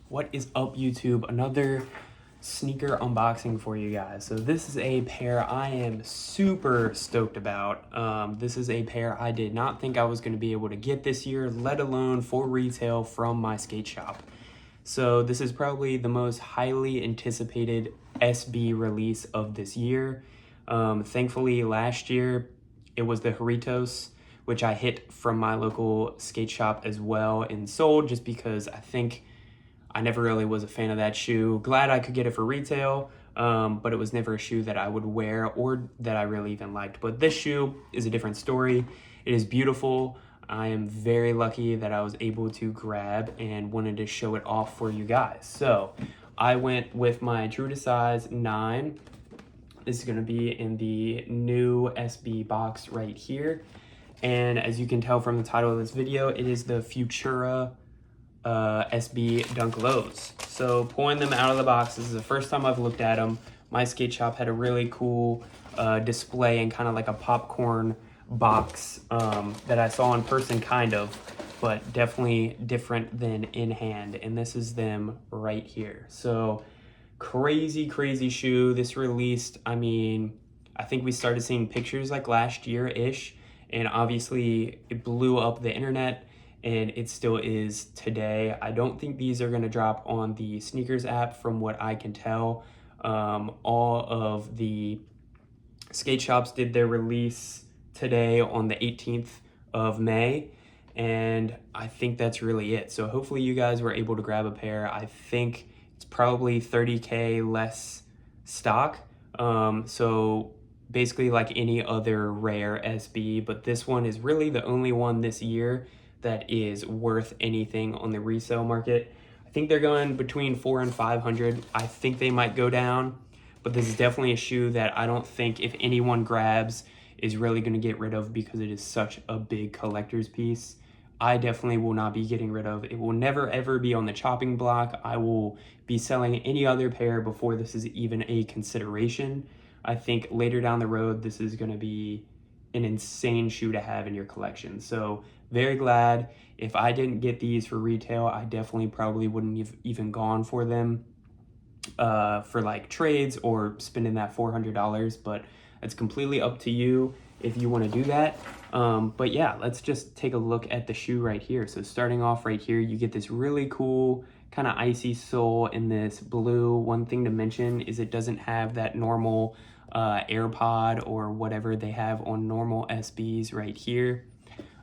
What is up, YouTube? Another sneaker unboxing for you guys. So this is a pair I am super stoked about. This is a pair I did not think I was going to be able to get this year, let alone for retail from my skate shop. So this is probably the most highly anticipated SB release of this year. Thankfully, last year it was the Horitos, which I hit from my local skate shop as well and sold just because I think I never really was a fan of that shoe. Glad I could get it for retail, but it was never a shoe that I would wear or that I really even liked. But this shoe is a different story. It is beautiful. I am very lucky that I was able to grab and wanted to show it off for you guys. So I went with my true to size 9. This is going to be in the new SB box right here. And as you can tell from the title of this video, it is the Futura SB Dunk Lows. So pulling them out of the box, this is the first time I've looked at them. My skate shop had a really cool display and kind of like a popcorn box that I saw in person kind of, but definitely different than in hand. And this is them right here. So crazy shoe. This released, I mean, I think we started seeing pictures like last year-ish, and obviously it blew up the internet, and it still is today. I don't think these are going to drop on the sneakers app from what I can tell. All of the skate shops did their release today on the 18th of May, and I think that's really it. So hopefully you guys were able to grab a pair. I think it's probably 30K less stock. So basically like any other rare SB, but this one is really the only one this year that is worth anything on the resale market. I think they're going between 400 and 500. I think they might go down, but this is definitely a shoe that I don't think if anyone grabs is really going to get rid of because it is such a big collector's piece. I definitely will not be getting rid of. It will never ever be on the chopping block. I will be selling any other pair before this is even a consideration. I think later down the road, this is going to be an insane shoe to have in your collection. So very glad. If I didn't get these for retail, I definitely probably wouldn't have even gone for them for like trades or spending that $400, but it's completely up to you if you want to do that. But yeah, let's just take a look at the shoe right here. So starting off right here, you get this really cool kind of icy sole in this blue. One thing to mention is it doesn't have that normal AirPod or whatever they have on normal SBs right here.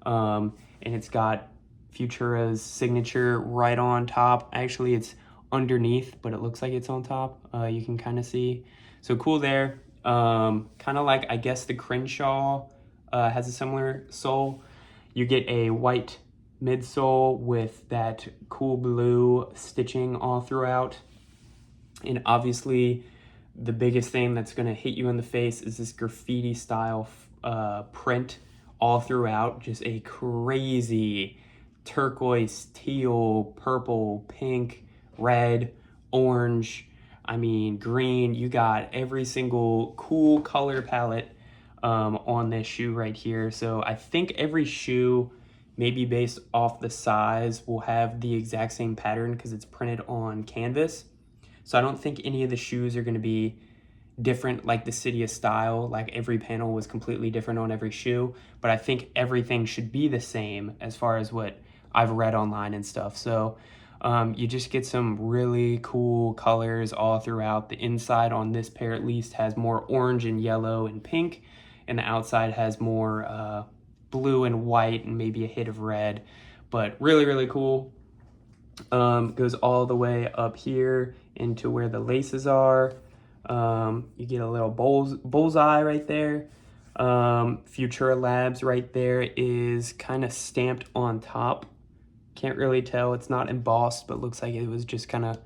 And it's got Futura's signature right on top. Actually, it's underneath, but it looks like it's on top. You can kind of see. So cool there. Kind of like, I guess the Crenshaw has a similar sole. You get a white midsole with that cool blue stitching all throughout. And obviously, the biggest thing that's going to hit you in the face is this graffiti style print all throughout. Just a crazy turquoise, teal, purple, pink, red, orange, I mean green. You got every single cool color palette on this shoe right here. So I think every shoe, maybe based off the size, will have the exact same pattern because it's printed on canvas. So I don't think any of the shoes are going to be different like the City of Style. Like every panel was completely different on every shoe, but I think everything should be the same as far as what I've read online and stuff. So you just get some really cool colors all throughout. The inside on this pair at least has more orange and yellow and pink, and the outside has more blue and white and maybe a hit of red, but really cool. Goes all the way up here into where the laces are. You get a little bullseye right there. Futura Labs right there is kind of stamped on top. Can't really tell, it's not embossed, but looks like it was just kind of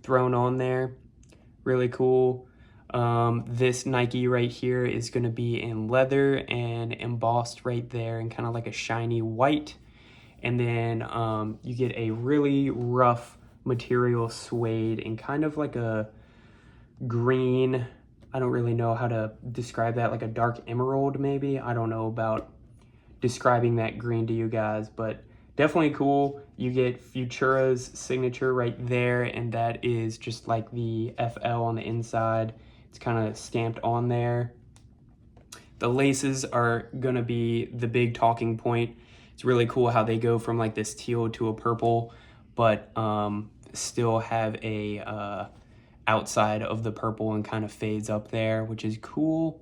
thrown on there. Really cool. This Nike right here is going to be in leather and embossed right there in kind of like a shiny white. And then you get a really rough material suede and kind of like a green, I don't really know how to describe that, like a dark emerald maybe. I don't know about describing that green to you guys, but definitely cool. You get Futura's signature right there, and that is just like the FL on the inside. It's kind of stamped on there. The laces are gonna be the big talking point. It's really cool how they go from like this teal to a purple, but still have a outside of the purple and kind of fades up there, which is cool.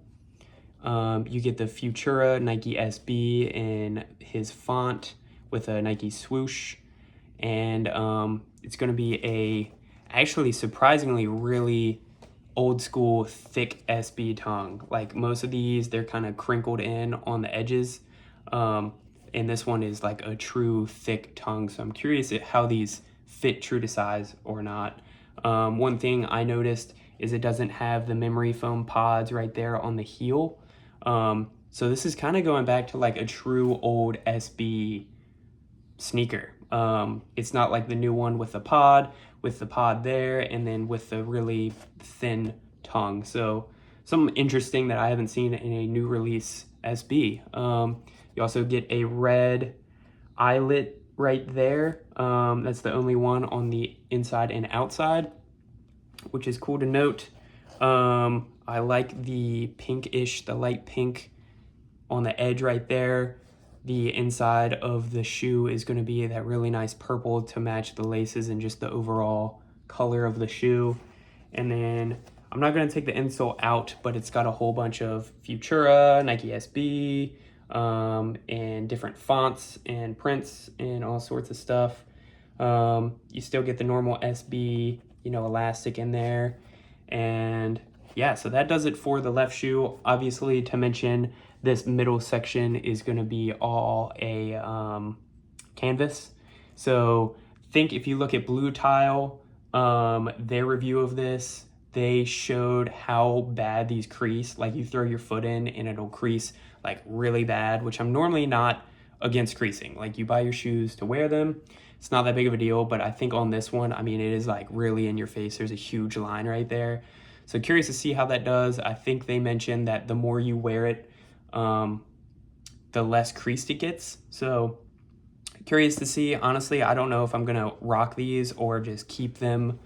You get the Futura Nike SB in his font with a Nike swoosh, and it's going to be a actually surprisingly really old school thick SB tongue. Like most of these, they're kind of crinkled in on the edges, and this one is like a true thick tongue. So I'm curious at how these fit true to size or not. One thing I noticed is it doesn't have the memory foam pods right there on the heel. So this is kind of going back to like a true old SB sneaker. It's not like the new one with the pod there, and then with the really thin tongue. So something interesting that I haven't seen in a new release SB. You also get a red eyelet right there. That's the only one on the inside and outside, which is cool to note. I like the pinkish, the light pink on the edge right there. The inside of the shoe is going to be that really nice purple to match the laces and just the overall color of the shoe. And then I'm not going to take the insole out, but it's got a whole bunch of Futura, Nike SB, and different fonts and prints and all sorts of stuff. You still get the normal SB, elastic in there. And yeah, so that does it for the left shoe. Obviously, to mention, this middle section is going to be all a canvas. So think if you look at Blue Tile, their review of this, they showed how bad these crease. Like you throw your foot in and it'll crease like really bad, which I'm normally not against creasing. Like you buy your shoes to wear them. It's not that big of a deal, but I think on this one, I mean, it is like really in your face. There's a huge line right there. So curious to see how that does. I think they mentioned that the more you wear it, the less creased it gets. So curious to see. Honestly, I don't know if I'm gonna rock these or just keep them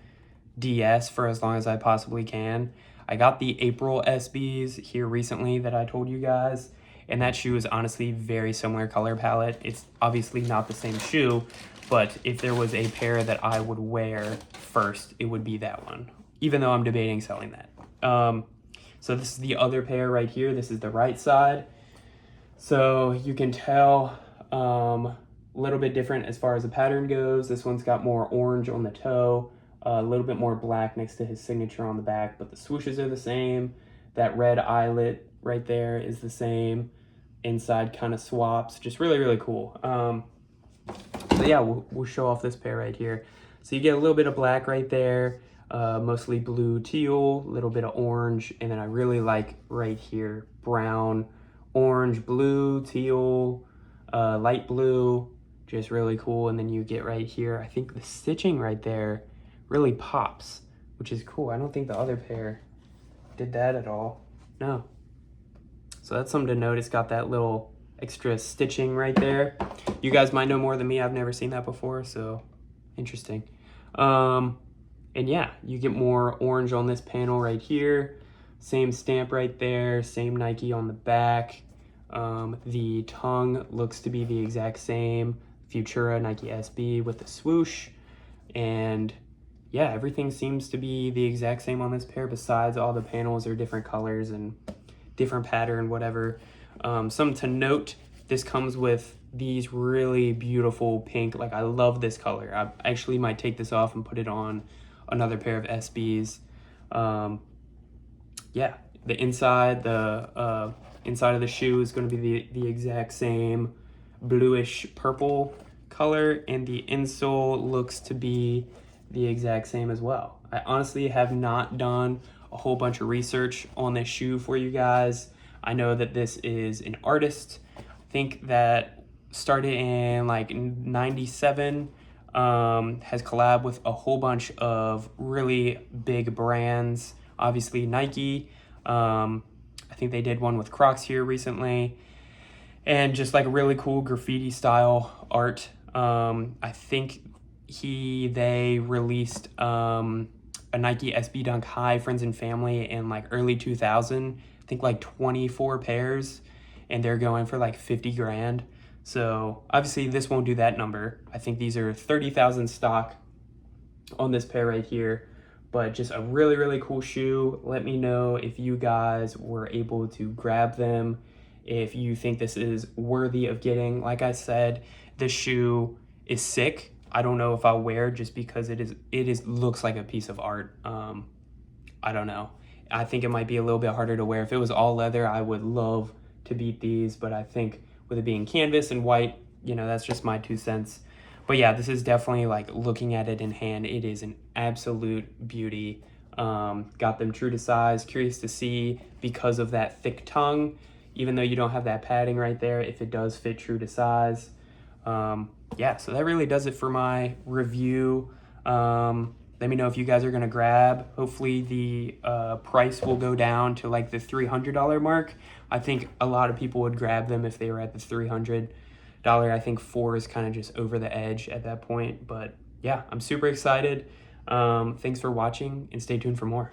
DS for as long as I possibly can. I got the April SBs here recently that I told you guys, and that shoe is honestly very similar color palette. It's obviously not the same shoe, but if there was a pair that I would wear first, it would be that one, even though I'm debating selling that. So this is the other pair right here. This is the right side. So you can tell a little bit different as far as the pattern goes. This one's got more orange on the toe, a little bit more black next to his signature on the back, but the swooshes are the same. That red eyelet right there is the same. Inside kind of swaps, just really, really cool. So yeah, we'll show off this pair right here. So you get a little bit of black right there, mostly blue, teal, a little bit of orange, and then I really like right here, brown, orange, blue, teal, light blue, just really cool. And then you get right here, I think the stitching right there really pops, which is cool. I don't think the other pair did that at all. No. So that's something to note. It's got that little extra stitching right there. You guys might know more than me. I've never seen that before, so interesting. And yeah, you get more orange on this panel right here. Same stamp right there, same Nike on the back. The tongue looks to be the exact same. Futura Nike SB with the swoosh. And yeah, everything seems to be the exact same on this pair, besides all the panels are different colors and different pattern, whatever. Something to note, this comes with these really beautiful pink, like I love this color. I actually might take this off and put it on another pair of SBs. Yeah, the inside of the shoe is going to be the exact same bluish purple color, and the insole looks to be the exact same as well. I honestly have not done a whole bunch of research on this shoe for you guys. I know that this is an artist, I think that started in like 97, has collabed with a whole bunch of really big brands, obviously Nike. I think they did one with Crocs here recently, and just like really cool graffiti style art. I think they released a Nike SB Dunk High Friends and Family in like early 2000. I think like 24 pairs, and they're going for like 50 grand. So obviously this won't do that number. I think these are 30,000 stock on this pair right here, but just a really, really cool shoe. Let me know if you guys were able to grab them, if you think this is worthy of getting. Like I said, this shoe is sick. I don't know if I'll wear it just because it looks like a piece of art. I don't know. I think it might be a little bit harder to wear. If it was all leather, I would love to beat these, but I think with it being canvas and white, you know, that's just my 2 cents. But yeah, this is definitely, like, looking at it in hand, it is an absolute beauty. Got them true to size. Curious to see, because of that thick tongue, even though you don't have that padding right there, if it does fit true to size. Yeah, so that really does it for my review. Let me know if you guys are gonna grab. Hopefully the price will go down to like the $300 mark. I think a lot of people would grab them if they were at the $300. I think 4 is kind of just over the edge at that point. But yeah, I'm super excited. Thanks for watching, and stay tuned for more.